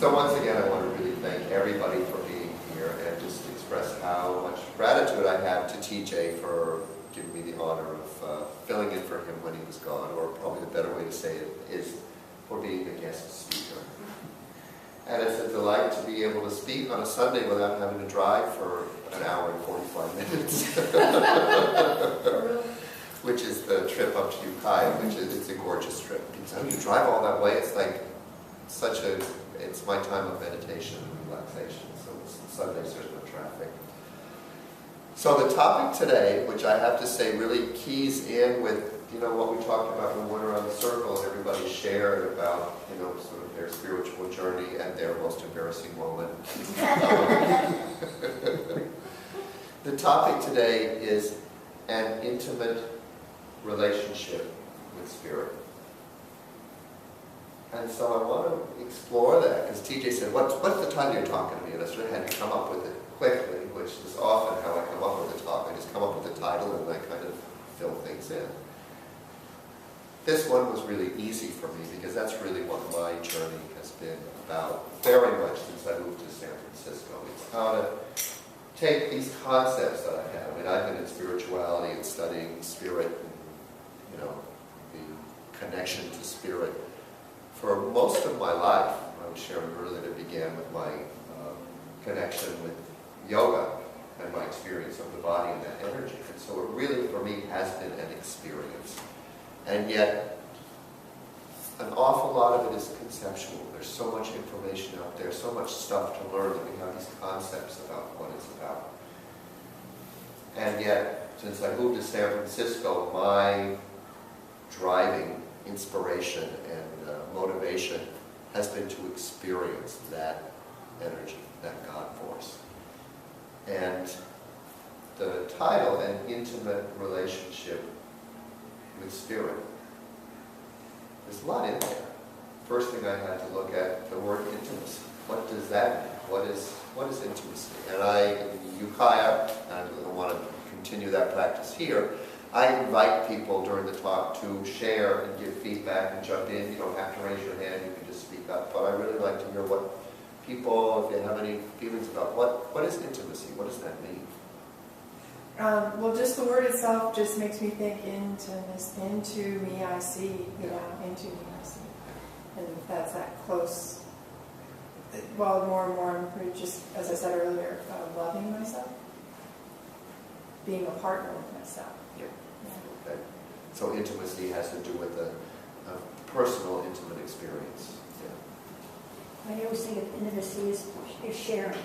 So once again, I want to really thank everybody for being here and just express how much gratitude I have to TJ for giving me the honor of filling in for him when he was gone, or probably the better way to say it is for being the guest speaker. And it's a delight to be able to speak on a Sunday without having to drive for an hour and 45 minutes. Which is the trip up to Ukiah, which is, it's a gorgeous trip. Because when you drive all that way, it's like it's my time of meditation and relaxation. So Sundays there's no traffic. So the topic today, which I have to say really keys in with, what we talked about when we went around the circle and everybody shared about, sort of their spiritual journey and their most embarrassing moment. The topic today is an intimate relationship with spirit. And so I want to explore that, because TJ said, what's the title you're talking to me? And I sort of had to come up with it quickly, which is often how I come up with a talk. I just come up with a title and I kind of fill things in. This one was really easy for me because that's really what my journey has been about very much since I moved to San Francisco. It's how to take these concepts that I have. I mean, I've been in spirituality and studying spirit and, the connection to spirit for most of my life. I was sharing earlier, it began with my connection with yoga and my experience of the body and that energy. And so it really, for me, has been an experience. And yet, an awful lot of it is conceptual. There's so much information out there, so much stuff to learn that we have these concepts about what it's about. And yet, since I moved to San Francisco, my driving inspiration and motivation has been to experience that energy, that God force. And the title, An Intimate Relationship with Spirit, there's a lot in there. First thing I had to look at, the word intimacy. What does that mean? What is intimacy? And in Ukiah, and I want to continue that practice here, I invite people during the talk to share and give feedback and jump in. You don't have to raise your hand, you can just speak up. But I really like to hear what people, if they have any feelings about what is intimacy, what does that mean? Well, just the word itself just makes me think into me I see, into me I see. And that's that close, well, more and more, I'm just, as I said earlier, loving myself, being a partner with myself. Yeah. Okay. So intimacy has to do with a personal, intimate experience. Yeah. I always think of intimacy is sharing.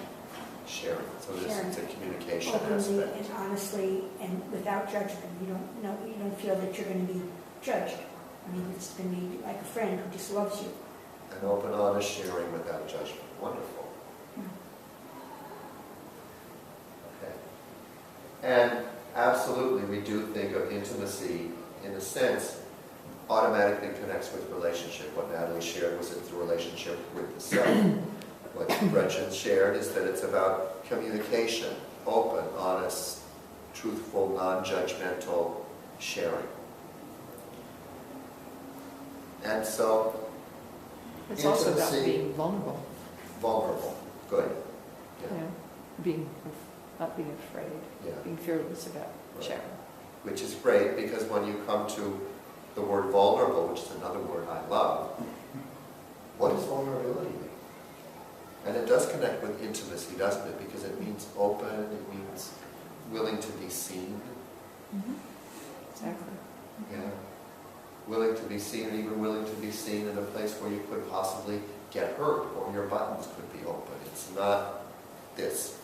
Sharing. So it's a communication openly aspect. and honestly and without judgment. You don't feel that you're going to be judged. I mean, it's going to be like a friend who just loves you. An open, honest sharing without judgment. Wonderful. Okay. And absolutely, we do think of intimacy, in a sense, automatically connects with relationship. What Natalie shared was it's the relationship with the self. What Gretchen shared is that it's about communication, open, honest, truthful, non-judgmental sharing. And so, it's also about being vulnerable. Vulnerable, good. Yeah. Not being afraid, being fearless about sharing. Which is great, because when you come to the word vulnerable, which is another word I love, what does vulnerability mean? And it does connect with intimacy, doesn't it? Because it means open, it means willing to be seen. Mm-hmm. Exactly. Yeah. Willing to be seen, and even willing to be seen in a place where you could possibly get hurt, or your buttons could be open. It's not this.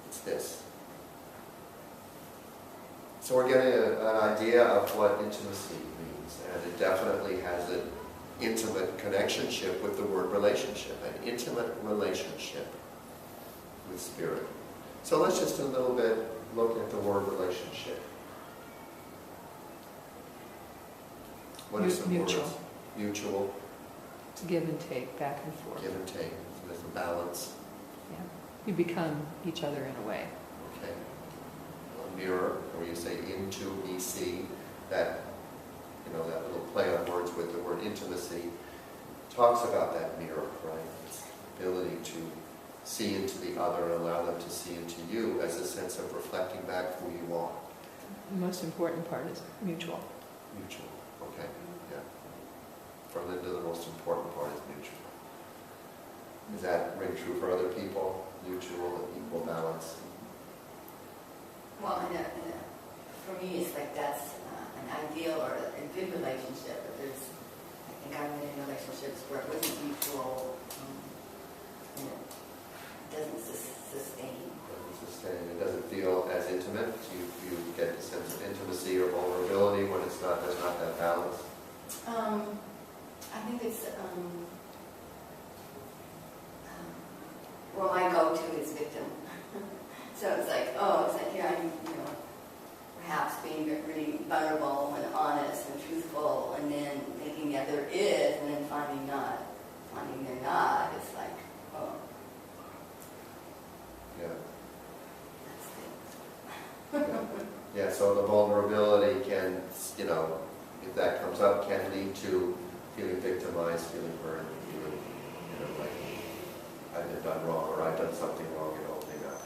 It's this. So we're getting an idea of what intimacy means, and it definitely has an intimate connectionship with the word relationship, an intimate relationship with spirit. So let's just a little bit look at the word relationship. What are some Mutual. words? Mutual. To give and take, back and forth. Give and take. So there's a balance. Yeah. You become each other in a way. Okay. A mirror, or you say into me see, that that little play on words with the word intimacy talks about that mirror, right? It's the ability to see into the other and allow them to see into you as a sense of reflecting back who you are. The most important part is mutual. Mutual, okay, yeah. For Linda, the most important part is mutual. Does that ring true for other people? Mutual and equal balance? Well, for me, it's like that's an ideal or a good relationship, but there's, I think I've been in relationships where it wasn't mutual, and it doesn't sustain. It doesn't feel as intimate. You get the sense of intimacy or vulnerability when it's not, there's not that balance. I think it's, well, my go-to is victim. So it's like, here I'm, perhaps being really vulnerable and honest and truthful, and then thinking, yeah, there is, and then finding they're not. It's like, oh. Yeah. That's Yeah, so the vulnerability can, if that comes up, can lead to feeling victimized, feeling hurt, feeling, like I've been done wrong or I've done something wrong and opening up.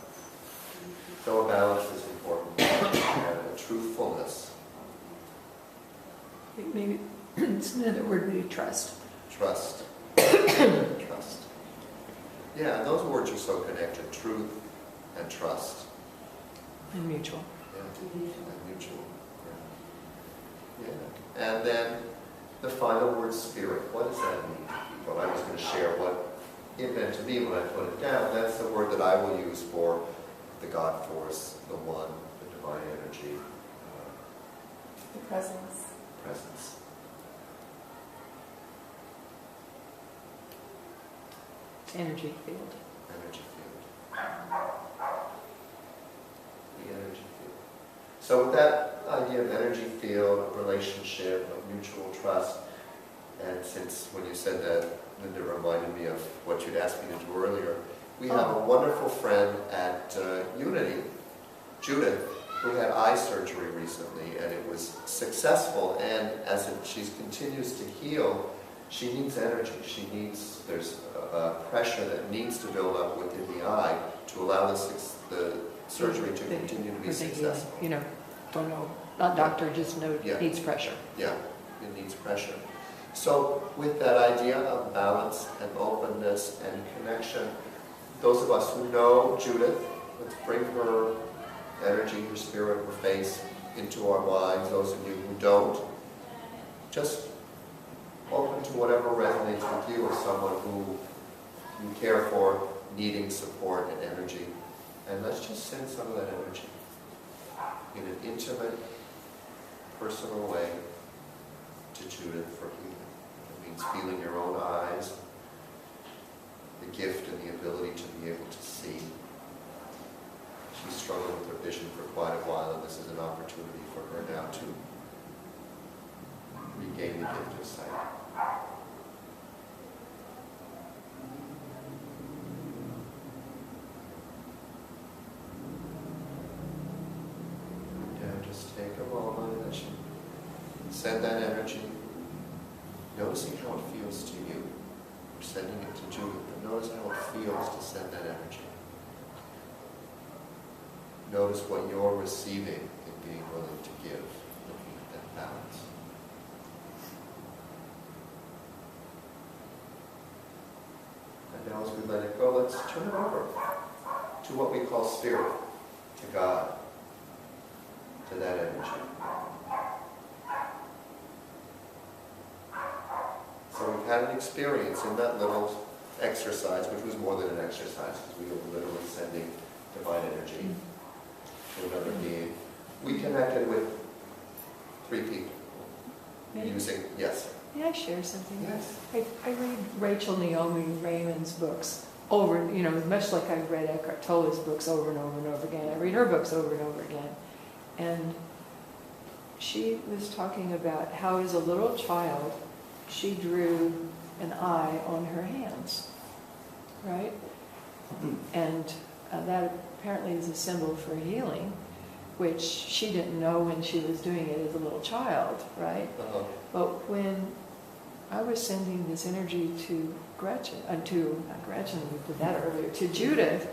So a balance is important, and a truthfulness. I think maybe it's another word would be trust. Trust. Trust. Yeah, and those words are so connected, truth and trust. And mutual. Yeah, and mutual. Yeah. And then the final word, spirit. What does that mean to people? I was going to share what it meant to me when I put it down. That's the word that I will use for the God force, the one, the divine energy. The presence. Presence. Energy field. Energy field. The energy field. So with that idea of energy field, of relationship, of mutual trust, and since when you said that, Linda reminded me of what you'd asked me to do earlier, we have a wonderful friend at Unity, Judith, who had eye surgery recently, and it was successful, and as she continues to heal, she needs energy. There's a pressure that needs to build up within the eye to allow the surgery to continue to be successful. Don't know, not doctor, just know Yeah. it needs pressure. Yeah, it needs pressure. So with that idea of balance and openness and connection, those of us who know Judith, let's bring her energy, her spirit, her face into our minds. Those of you who don't, just open to whatever resonates with you as someone who you care for, needing support and energy. And let's just send some of that energy in an intimate, personal way to Judith for healing. It means feeling your own eyes, the gift and the ability to be able to see. She's struggled with her vision for quite a while, and this is an opportunity for her now to regain the gift of sight. Just take a moment as you send that energy, noticing how it feels to you. You're sending it to Judith, but notice how it feels to send that energy. Notice what you're receiving and being willing to give, looking at that balance. And now as we let it go, let's turn it over to what we call spirit, to God, to that energy. So we've had an experience in that little exercise, which was more than an exercise, because we were literally sending divine energy to another being. We connected with 3 people. Using, yes. May I share something? Yes. I read Rachel Naomi Raymond's books over, much like I read Eckhart Tolle's books over and over and over again. I read her books over and over again. And she was talking about how as a little child, she drew an eye on her hands, right? And that apparently is a symbol for healing, which she didn't know when she was doing it as a little child, right? Uh-huh. But when I was sending this energy to Gretchen, not Gretchen, we did that earlier, to Judith,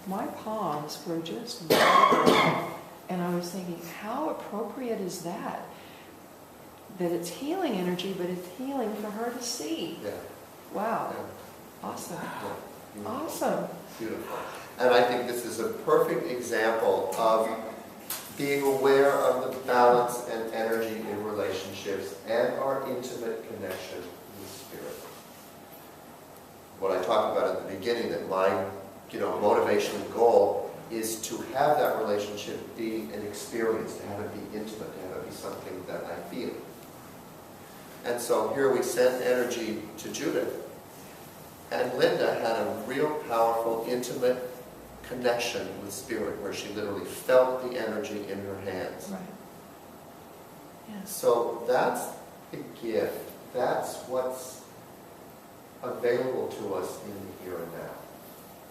my palms were just vibrating. And I was thinking, how appropriate is that? That it's healing energy, but it's healing for her to see. Yeah. Wow. Yeah. Awesome. Yeah. Beautiful. Awesome. Beautiful. And I think this is a perfect example of being aware of the balance and energy in relationships and our intimate connection with Spirit. What I talked about at the beginning, that my motivation and goal is to have that relationship be an experience, to have it be intimate, to have it be something that I feel. And so here we sent energy to Judith, and Linda had a real powerful, intimate connection with Spirit, where she literally felt the energy in her hands. Right. Yes. So that's the gift. That's what's available to us in the here and now.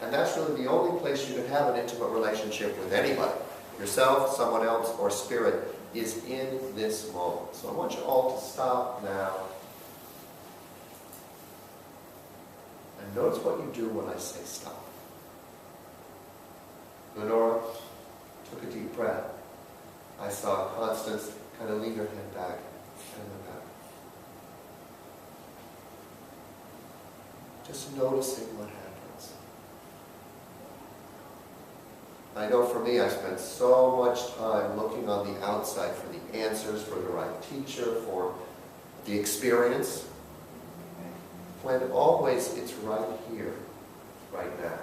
And that's really the only place you can have an intimate relationship with anybody, yourself, someone else, or Spirit, is in this moment. So I want you all to stop now and notice what you do when I say stop. Lenora took a deep breath. I saw Constance kind of lean her head back and look up. Just noticing what happens. I know for me, I spent so much time looking on the outside for the answers, for the right teacher, for the experience, when always it's right here, right now.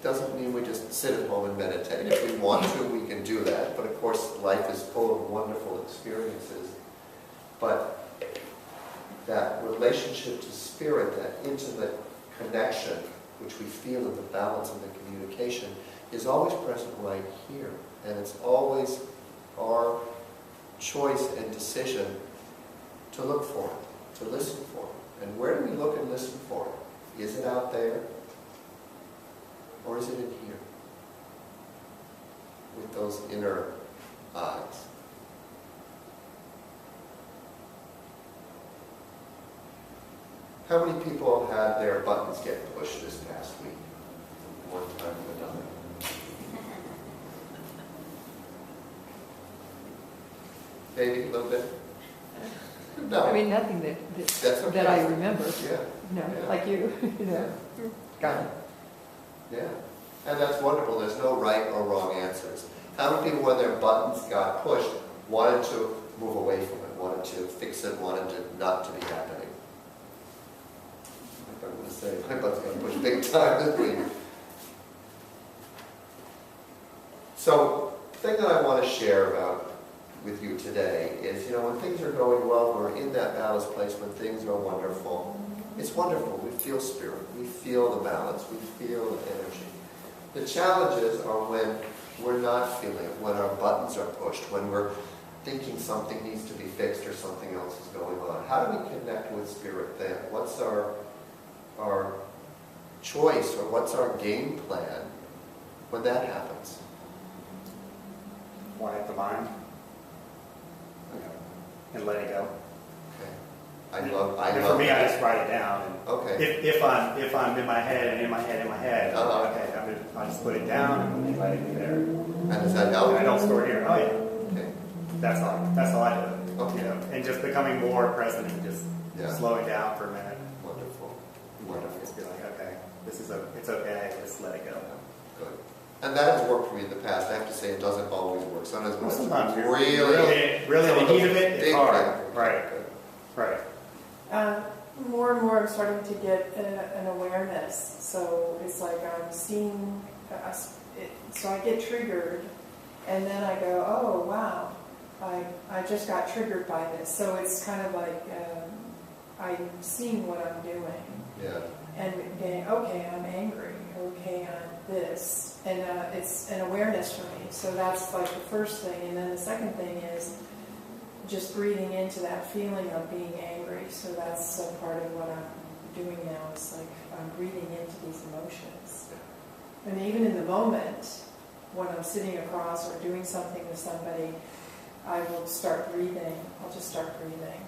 Doesn't mean we just sit at home and meditate. If we want to, we can do that. But of course, life is full of wonderful experiences. But that relationship to Spirit, that intimate connection, which we feel in the balance and the communication, is always present right here. And it's always our choice and decision to look for it, to listen for it. And where do we look and listen for it? Is it out there? Or is it in here? With those inner eyes. How many people had their buttons get pushed this past week? One time or another. Maybe a little bit? No. I mean, nothing that That's okay. that I remember. Yeah. No, Yeah. like you. Got it. Yeah. And that's wonderful. There's no right or wrong answers. How many people, when their buttons got pushed, wanted to move away from it, wanted to fix it, wanted it not to be happening? I'm going to say, my buttons got pushed big time this week. So, the thing that I want to share about with you today is, when things are going well, we're in that balanced place, when things are wonderful. It's wonderful. We feel Spirit. We feel the balance. We feel the energy. The challenges are when we're not feeling it, when our buttons are pushed, when we're thinking something needs to be fixed or something else is going on. How do we connect with Spirit then? What's our choice, or what's our game plan when that happens? Quiet the mind, and let it go. Okay. And for me, I just write it down. And Okay. If I'm in my head and in my head, Uh-huh. okay, I'll just put it down and let it be there. And does that help? And I don't store it here. Oh yeah, Okay. that's all I do. Okay. And just becoming more present and just Yeah. slowing down for a minute. Wonderful. Wonderful. Just be like, okay, it's okay. Just let it go. Good. And that has worked for me in the past. I have to say, it doesn't always work. Sometimes when Well, it's sometimes you're really in the heat of it, it's big hard. things. Right. Good. Right. More and more I'm starting to get an awareness. So it's like I'm seeing, so I get triggered, and then I go, oh wow, I just got triggered by this. So it's kind of like I'm seeing what I'm doing. Yeah. And getting, okay, I'm angry, okay, I'm this. And it's an awareness for me. So that's like the first thing. And then the second thing is just breathing into that feeling of being angry. So that's a part of what I'm doing now. It's like I'm breathing into these emotions. And even in the moment, when I'm sitting across or doing something with somebody, I will start breathing. I'll just start breathing.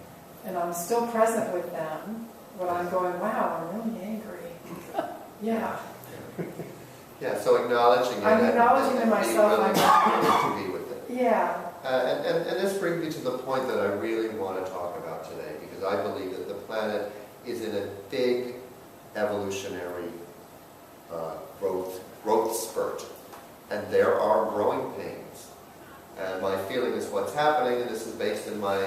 And I'm still present with them, but I'm going, wow, I'm really angry. Yeah. Yeah, so acknowledging it. I'm acknowledging and to myself being I'm willing to be with it. Yeah. And this brings me to the point that I really want to talk about today, because I believe that the planet is in a big evolutionary growth spurt, and there are growing pains. And my feeling is what's happening, and this is based in my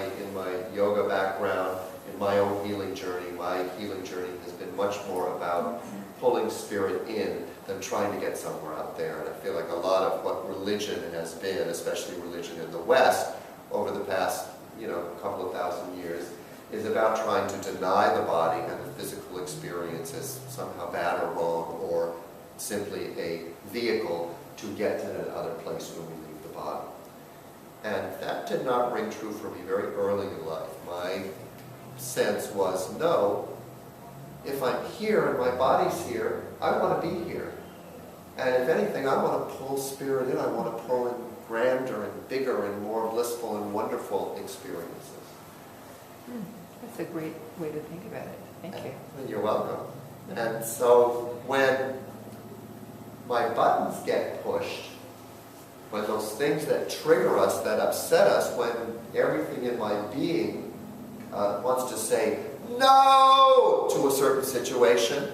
yoga background, in my own healing journey. My healing journey has been much more about pulling spirit in than trying to get somewhere out there. And I feel like a lot of what religion has been, especially religion in the West, over the past couple of thousand years, is about trying to deny the body and the physical experience as somehow bad or wrong, or simply a vehicle to get to that other place when we leave the body. And that did not ring true for me very early in life. My sense was, no, if I'm here and my body's here, I want to be here. And if anything, I want to pull spirit in. I want to pull in grander and bigger and more blissful and wonderful experiences. That's a great way to think about it. Thank you. And you're welcome. And so when my buttons get pushed, when those things that trigger us, that upset us, when everything in my being wants to say no to a certain situation,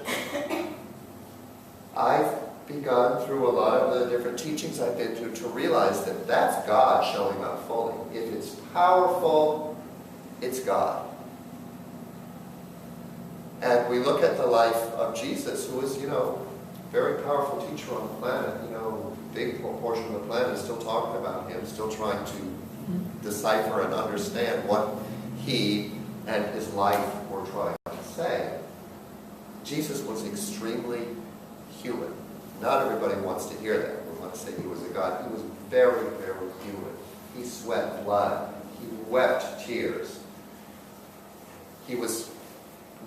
I've begun through a lot of the different teachings I've been to realize that that's God showing up fully. If it's powerful, it's God. And we look at the life of Jesus, who was, very powerful teacher on the planet. Big portion of the planet is still talking about him, still trying to decipher and understand what he and his life were trying to say. Jesus was extremely human. Not everybody wants to hear that. We want to say he was a God. He was very, very human. He sweat blood. He wept tears. He was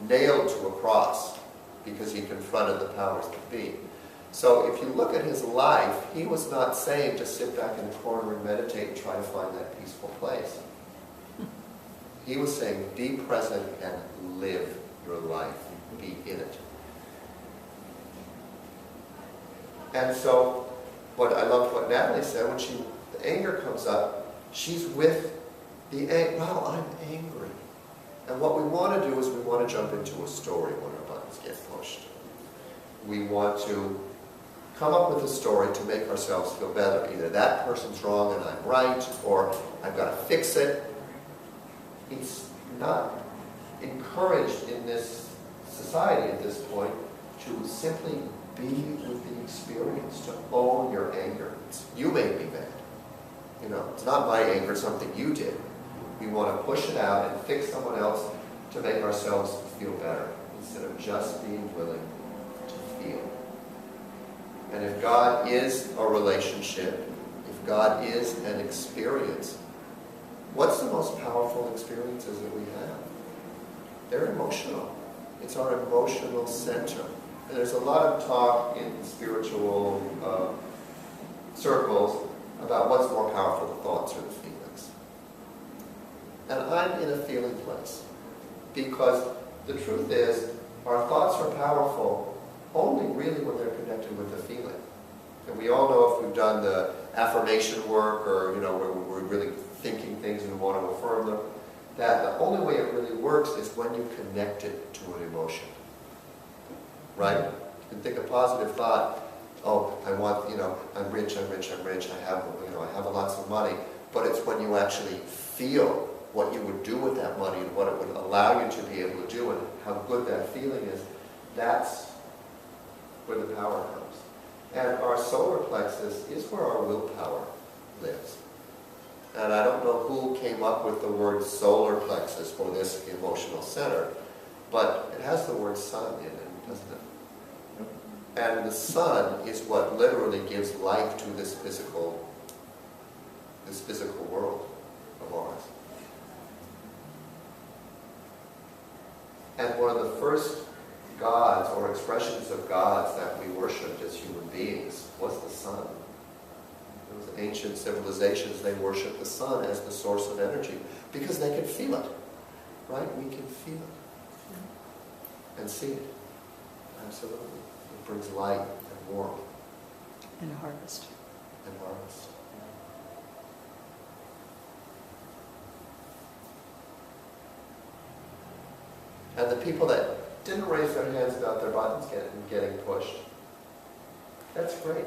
nailed to a cross because he confronted the powers that be. So if you look at his life, he was not saying to sit back in a corner and meditate and try to find that peaceful place. He was saying, be present and live your life. Be in it. And so, I loved what Natalie said, when the anger comes up, she's with the anger. Wow, I'm angry. And what we want to do is we want to jump into a story when our buttons get pushed. We want to come up with a story to make ourselves feel better. Either that person's wrong and I'm right, or I've got to fix it. It's not encouraged in this society at this point to simply be with the experience, to own your anger. You made me mad. It's not my anger, it's something you did. We want to push it out and fix someone else to make ourselves feel better, instead of just being willing to feel. And if God is a relationship, if God is an experience, what's the most powerful experiences that we have? They're emotional. It's our emotional center. And there's a lot of talk in spiritual circles about what's more powerful, the thoughts or the feelings. And I'm in a feeling place. Because the truth is, our thoughts are powerful only really when they're connected with the feeling. And we all know, if we've done the affirmation work, or where we're really thinking things and we want to affirm them, that the only way it really works is when you connect it to an emotion. Right? You can think a positive thought, oh, I want, I'm rich, I have lots of money. But it's when you actually feel what you would do with that money and what it would allow you to be able to do and how good that feeling is, that's where the power comes. And our solar plexus is where our willpower lives. And I don't know who came up with the word solar plexus for this emotional center, but it has the word sun in it, doesn't it? And the sun is what literally gives life to this physical world of ours. And one of the first gods or expressions of gods that we worshipped as human beings was the sun. Those ancient civilizations, they worship the sun as the source of energy because they can feel it, right? We can feel it and see it. Absolutely. It brings light and warmth. And a harvest. And harvest. And the people that didn't raise their hands about their buttons getting pushed, that's great.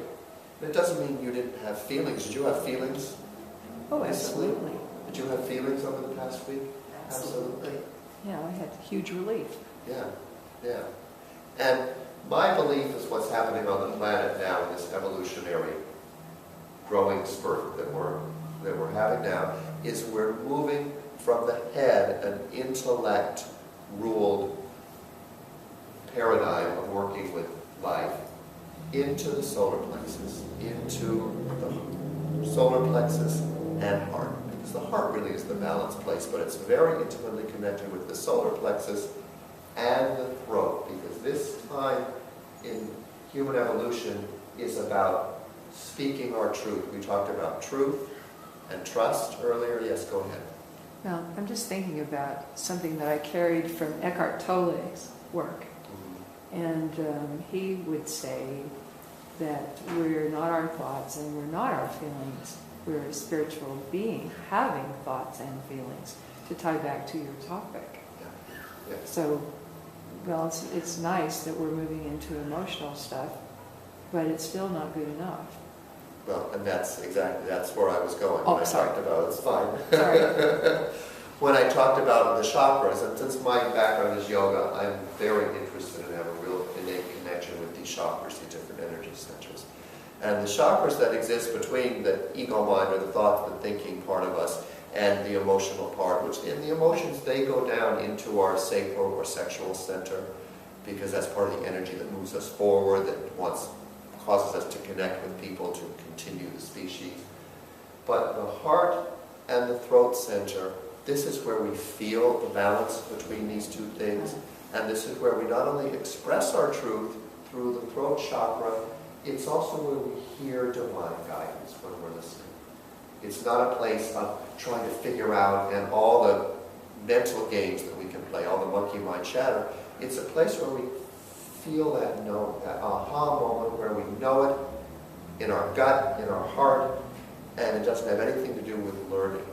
It doesn't mean you didn't have feelings. Did you have feelings? Oh, recently? absolutely. Did you have feelings over the past week? Absolutely. Yeah, I had huge relief. Yeah, yeah. And my belief is what's happening on the planet now in this evolutionary growing spurt that we're having now is we're moving from the head, an intellect-ruled paradigm of working with life, into the solar plexus, into the solar plexus and heart. Because the heart really is the balance place, but it's very intimately connected with the solar plexus and the throat, because this time in human evolution is about speaking our truth. We talked about truth and trust earlier. Yes, go ahead. Well, I'm just thinking about something that I carried from Eckhart Tolle's work. And he would say that we're not our thoughts and we're not our feelings. We're a spiritual being having thoughts and feelings, to tie back to your topic. Yeah. Yeah. So, well, it's nice that we're moving into emotional stuff, but it's still not good enough. Well, and that's where I was going Oh, when I sorry. talked about it's fine. Sorry. When I talked about the chakras, and since my background is yoga, I'm very interested in having a real innate connection with these chakras, these different energy centers. And the chakras that exist between the ego mind, or the thought, the thinking part of us, and the emotional part, which in the emotions, they go down into our sacral or sexual center, because that's part of the energy that moves us forward, that causes us to connect with people, to continue the species. But the heart and the throat center, this is where we feel the balance between these two things, and this is where we not only express our truth through the throat chakra, it's also where we hear divine guidance when we're listening. It's not a place of trying to figure out and all the mental games that we can play, all the monkey mind chatter. It's a place where we feel that aha moment where we know it in our gut, in our heart, and it doesn't have anything to do with learning.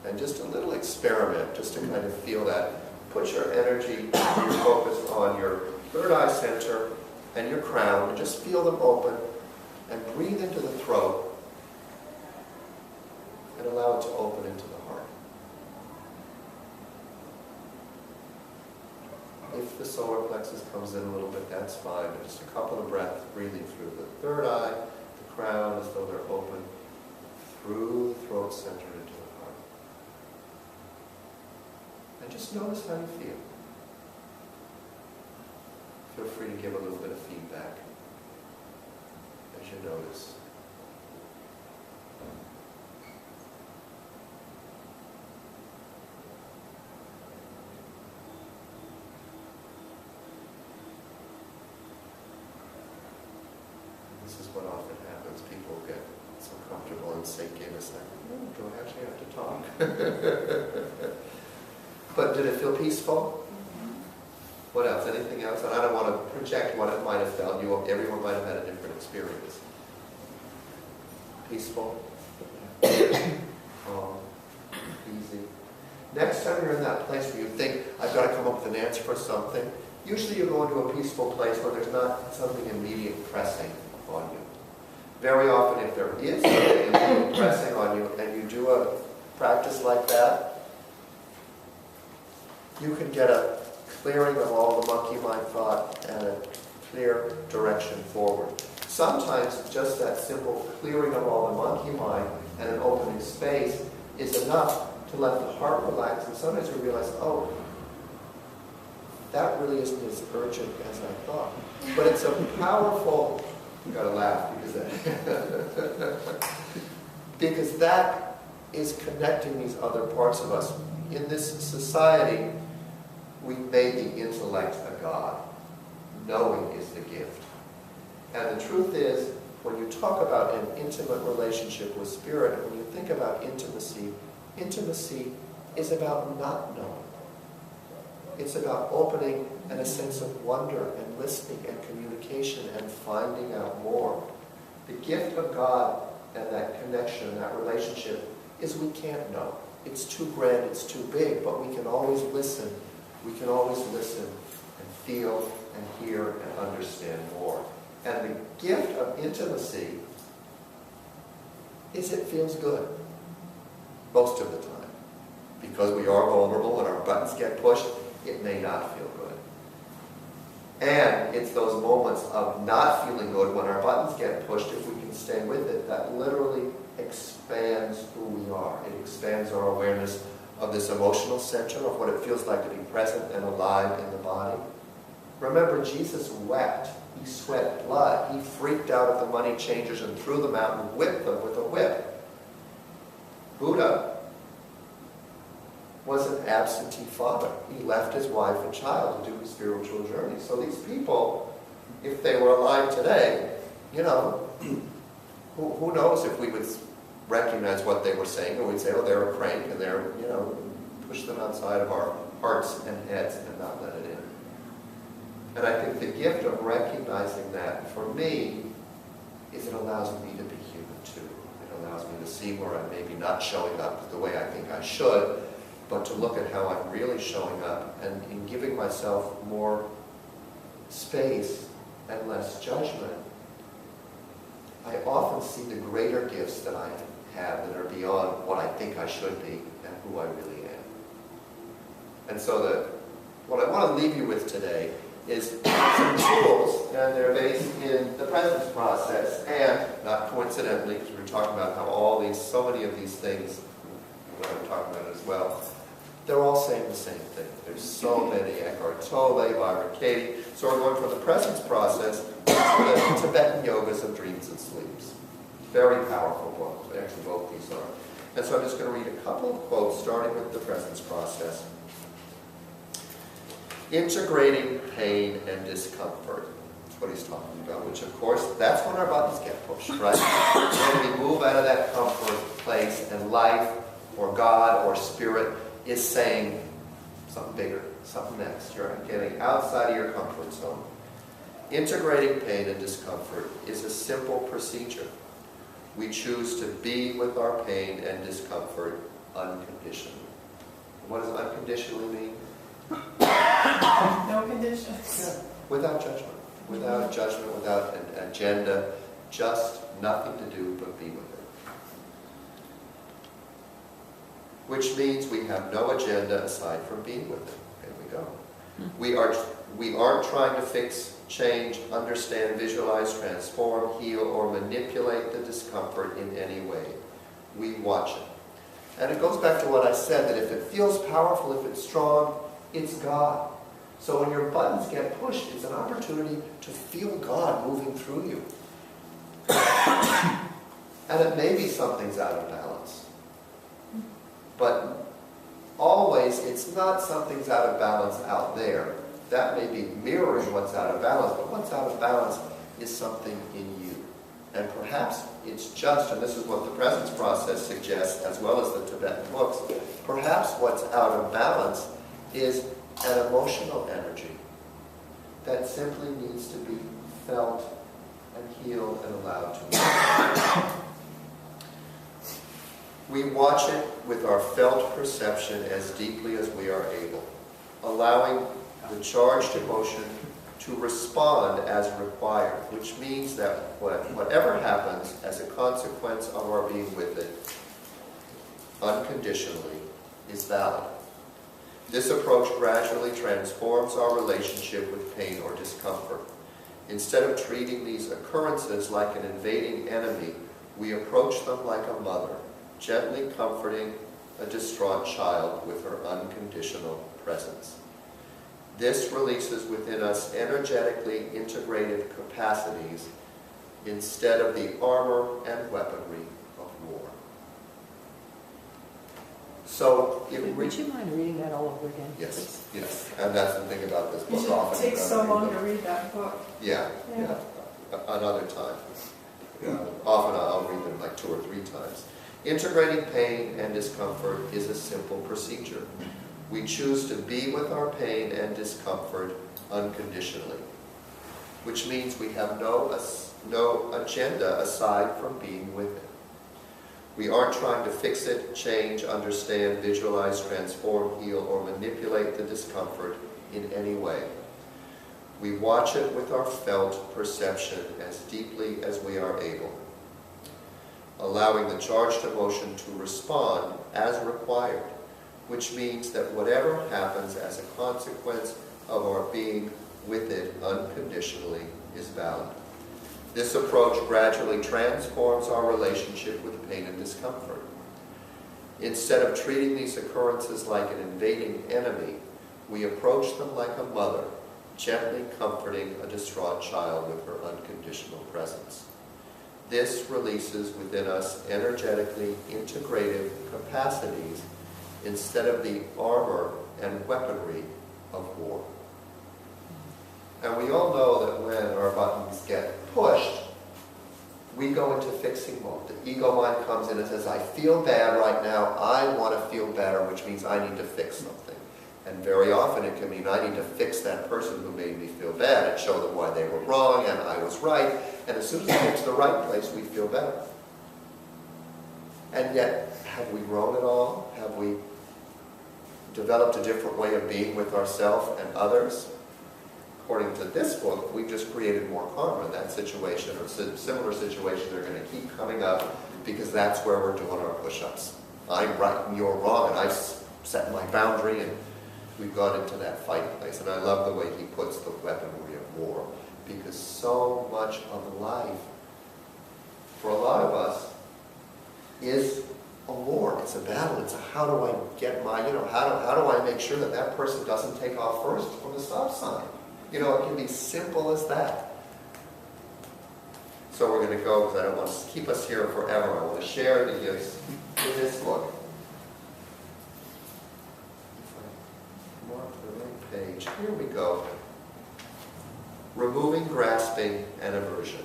And just a little experiment, just to kind of feel that. Put your energy, your focus on your third eye center and your crown, and just feel them open, and breathe into the throat, and allow it to open into the heart. If the solar plexus comes in a little bit, that's fine, but just a couple of breaths, breathing through the third eye, the crown, as though they're open, through the throat center into the heart. And just notice how you feel. Feel free to give a little bit of feedback as you notice. This is what often happens. People get so comfortable and sink in. It's like, oh, do I actually have to talk? But did it feel peaceful? What else? Anything else? And I don't want to project what it might have felt. Everyone might have had a different experience. Peaceful? Calm? Easy? Next time you're in that place where you think, I've got to come up with an answer for something, usually you go into a peaceful place where there's not something immediate pressing on you. Very often, if there is something immediate pressing on you, and you do a practice like that, you can get a clearing of all the monkey mind thought and a clear direction forward. Sometimes just that simple clearing of all the monkey mind and an opening space is enough to let the heart relax, and sometimes you realize, oh, that really isn't as urgent as I thought. But it's a powerful, you gotta laugh because that is connecting these other parts of us. In this society, we made the intellect a god. Knowing is the gift. And the truth is, when you talk about an intimate relationship with Spirit, when you think about intimacy, intimacy is about not knowing. It's about opening and a sense of wonder and listening and communication and finding out more. The gift of God and that connection, that relationship, is we can't know. It's too grand, it's too big, but we can always listen. We can always listen and feel and hear and understand more. And the gift of intimacy is it feels good most of the time. Because we are vulnerable when our buttons get pushed, it may not feel good. And it's those moments of not feeling good when our buttons get pushed, if we can stay with it, that literally expands who we are. It expands our awareness of this emotional center, of what it feels like to be present and alive in the body. Remember, Jesus wept. He sweat blood. He freaked out at the money changers and threw them out and whipped them with a whip. Buddha was an absentee father. He left his wife and child to do his spiritual journey. So these people, if they were alive today, you know, who knows if we would recognize what they were saying, or we'd say, oh, they're a crank, and they're, you know, push them outside of our hearts and heads and not let it in. And I think the gift of recognizing that, for me, is it allows me to be human too. It allows me to see where I'm maybe not showing up the way I think I should, but to look at how I'm really showing up, and in giving myself more space and less judgment, I often see the greater gifts that I have that are beyond what I think I should be and who I really am. And so what I want to leave you with today is some tools, and they're based in the presence process, and not coincidentally, because we were talking about how so many of these things, what I'm talking about as well, they're all saying the same thing. There's so many, Eckhart Tolle, Byron Katie. So we're going from the presence process to the Tibetan Yogas of Dreams and Sleeps. Very powerful book. Actually, both these are. And so I'm just going to read a couple of quotes, starting with the presence process. Integrating pain and discomfort. That's what he's talking about, which of course, that's when our buttons get pushed, right? When we move out of that comfort place, and life, or God, or Spirit is saying something bigger, something next. You're getting outside of your comfort zone. Integrating pain and discomfort is a simple procedure. We choose to be with our pain and discomfort unconditionally. What does unconditionally mean? No conditions. Yeah. Without judgment. Without judgment, without an agenda, just nothing to do but be with it. Which means we have no agenda aside from being with it. There we go. We aren't trying to fix, change, understand, visualize, transform, heal, or manipulate the discomfort in any way. We watch it. And it goes back to what I said, that if it feels powerful, if it's strong, it's God. So when your buttons get pushed, it's an opportunity to feel God moving through you. And it may be something's out of balance. But always, it's not something's out of balance out there. That may be mirroring what's out of balance, but what's out of balance is something in you. And perhaps it's just, and this is what the presence process suggests, as well as the Tibetan books, perhaps what's out of balance is an emotional energy that simply needs to be felt and healed and allowed to move. We watch it with our felt perception as deeply as we are able, allowing the charged emotion to respond as required, which means that whatever happens as a consequence of our being with it, unconditionally, is valid. This approach gradually transforms our relationship with pain or discomfort. Instead of treating these occurrences like an invading enemy, we approach them like a mother, gently comforting a distraught child with her unconditional presence. This releases within us energetically integrated capacities instead of the armor and weaponry of war. So, would you mind reading that all over again? Yes, yes. And that's the thing about this book. It takes so long to read that book. Yeah. Another time. Often I'll read them like 2 or 3 times. Integrating pain and discomfort is a simple procedure. We choose to be with our pain and discomfort unconditionally, which means we have no agenda aside from being with it. We aren't trying to fix it, change, understand, visualize, transform, heal, or manipulate the discomfort in any way. We watch it with our felt perception as deeply as we are able, allowing the charged emotion to respond as required, which means that whatever happens as a consequence of our being with it unconditionally is valid. This approach gradually transforms our relationship with pain and discomfort. Instead of treating these occurrences like an invading enemy, we approach them like a mother, gently comforting a distraught child with her unconditional presence. This releases within us energetically integrative capacities instead of the armor and weaponry of war. And we all know that when our buttons get pushed, we go into fixing mode. The ego mind comes in and says, I feel bad right now, I want to feel better, which means I need to fix something. And very often it can mean I need to fix that person who made me feel bad and show them why they were wrong and I was right. And as soon as we get to the right place, we feel better. And yet, have we grown at all? Have we developed a different way of being with ourselves and others? According to this book, we've just created more karma. That situation or similar situations are going to keep coming up because that's where we're doing our push-ups. I'm right and you're wrong, and I've set my boundary, and we've gone into that fight place. And I love the way he puts the weaponry of war, because so much of life, for a lot of us, is a war. It's a battle. It's a how do I get my, how do I make sure that that person doesn't take off first from the stop sign? It can be simple as that. So we're going to go, because I don't want to keep us here forever. I want to share the gifts in this book. If I mark the right page, here we go. Removing grasping and aversion.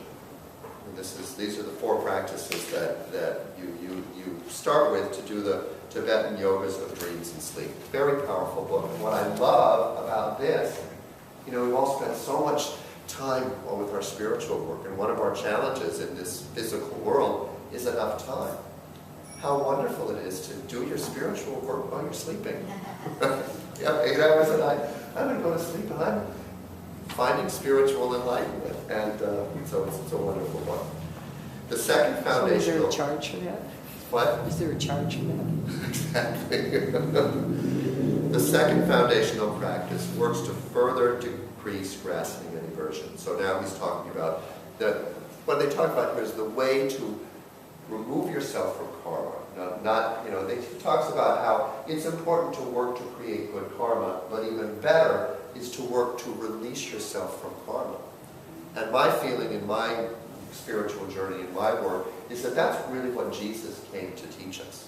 And these are the 4 practices that you start with to do the Tibetan yogas of dreams and sleep. Very powerful book. And what I love about this, we've all spent so much time with our spiritual work, and one of our challenges in this physical world is enough time. How wonderful it is to do your spiritual work while you're sleeping. Yeah, 8 hours a night. I'm going to go to sleep and I'm finding spiritual enlightenment, and so it's a wonderful one. The second foundational... So is there a charge for that? What? Is there a charge for that? Exactly. The second foundational practice works to further decrease grasping and aversion. So now he's talking about what they talk about here is the way to remove yourself from karma. He talks about how it's important to work to create good karma, but even better is to work to release yourself from karma. And my feeling in my spiritual journey, in my work, is that that's really what Jesus came to teach us.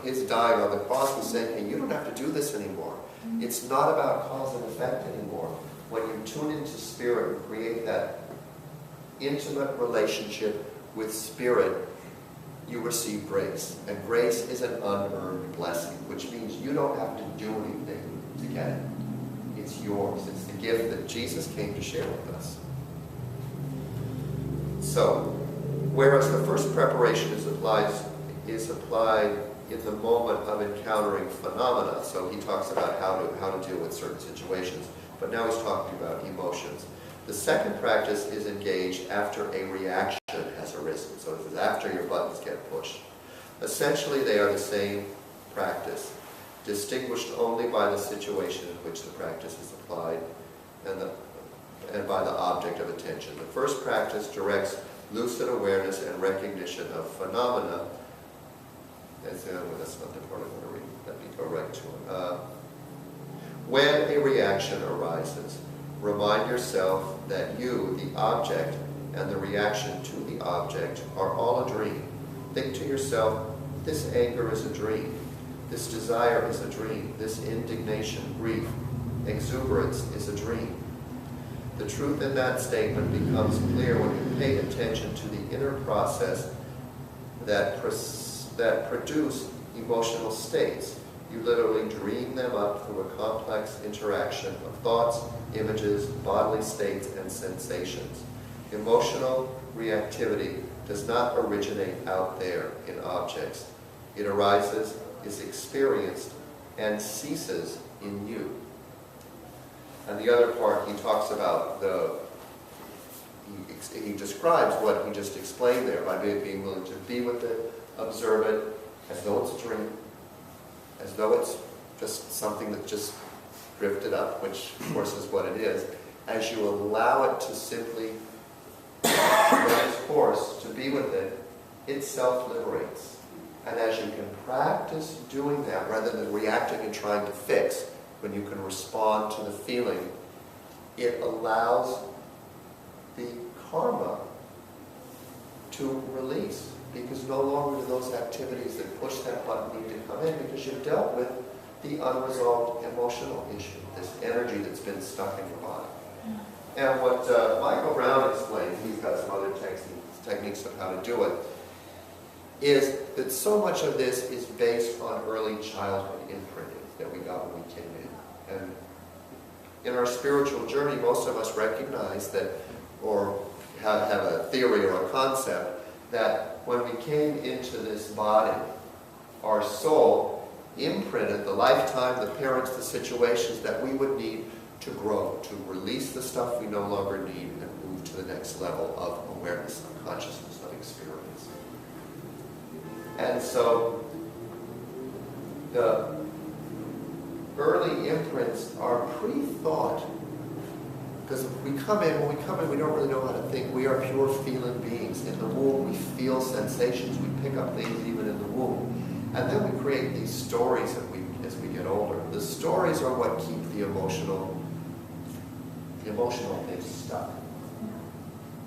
His dying on the cross was saying, hey, you don't have to do this anymore. It's not about cause and effect anymore. When you tune into spirit and create that intimate relationship with spirit, you receive grace. And grace is an unearned blessing, which means you don't have to do anything to get it. It's yours. It's the gift that Jesus came to share with us. So, whereas the first preparation is applied in the moment of encountering phenomena, so he talks about how to deal with certain situations, but now he's talking about emotions. The second practice is engaged after a reaction has arisen, so this is after your buttons get pushed. Essentially, they are the same practice, distinguished only by the situation in which the practice is applied and by the object of attention. The first practice directs lucid awareness and recognition of phenomena. That's not the part I want to read. Let me go right to it. When a reaction arises, remind yourself that you, the object, and the reaction to the object are all a dream. Think to yourself, this anger is a dream. This desire is a dream. This indignation, grief, exuberance is a dream. The truth in that statement becomes clear when you pay attention to the inner process that produce emotional states. You literally dream them up through a complex interaction of thoughts, images, bodily states, and sensations. Emotional reactivity does not originate out there in objects. It arises, is experienced, and ceases in you. And the other part, he talks about he describes what he just explained there by being willing to be with it, observe it, as though it's a dream, as though it's just something that just drifted up, which of course is what it is. As you allow it to simply run its course, to be with it, it self-liberates. And as you can practice doing that, rather than reacting and trying to fix, when you can respond to the feeling, it allows the karma to release. Because no longer do those activities that push that button need to come in, because you've dealt with the unresolved emotional issue, this energy that's been stuck in your body. And what Michael Brown explains, he's got some other techniques of how to do it, is that so much of this is based on early childhood imprinting that we got when we came in. And in our spiritual journey, most of us recognize that, or have a theory or a concept, that when we came into this body, our soul imprinted the lifetime, the parents, the situations that we would need to grow, to release the stuff we no longer need and move to the next level of awareness, of consciousness, of experience. And so the early imprints are pre-thought. Because when we come in, we don't really know how to think. We are pure feeling beings. In the womb, we feel sensations. We pick up things even in the womb. And then we create these stories as we get older. The stories are what keep the emotional things stuck.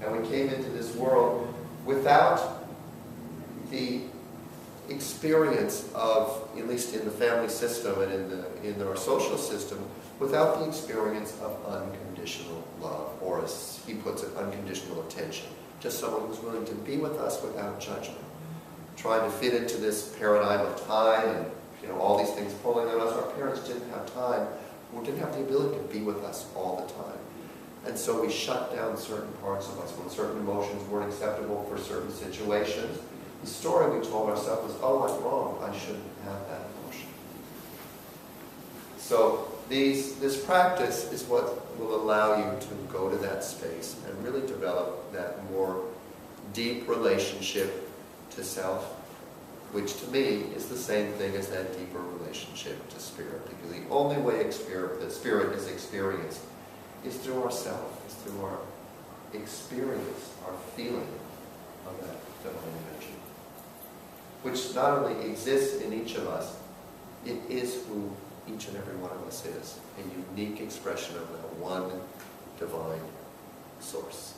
And we came into this world without the experience of, at least in the family system and in our social system, without the experience of unconditional love, or as he puts it, unconditional attention. Just someone who's willing to be with us without judgment. Trying to fit into this paradigm of time and all these things pulling on us. Our parents didn't have time, or didn't have the ability to be with us all the time. And so we shut down certain parts of us. When certain emotions weren't acceptable for certain situations, the story we told ourselves was, oh, I'm wrong, I shouldn't have that emotion. So this practice is what will allow you to go to that space and really develop that more deep relationship to self, which to me is the same thing as that deeper relationship to spirit. Because the only way that spirit is experienced is through ourself, is through our experience, our feeling of that divine energy, which not only exists in each of us, it is who each and every one of us is, a unique expression of that one divine source.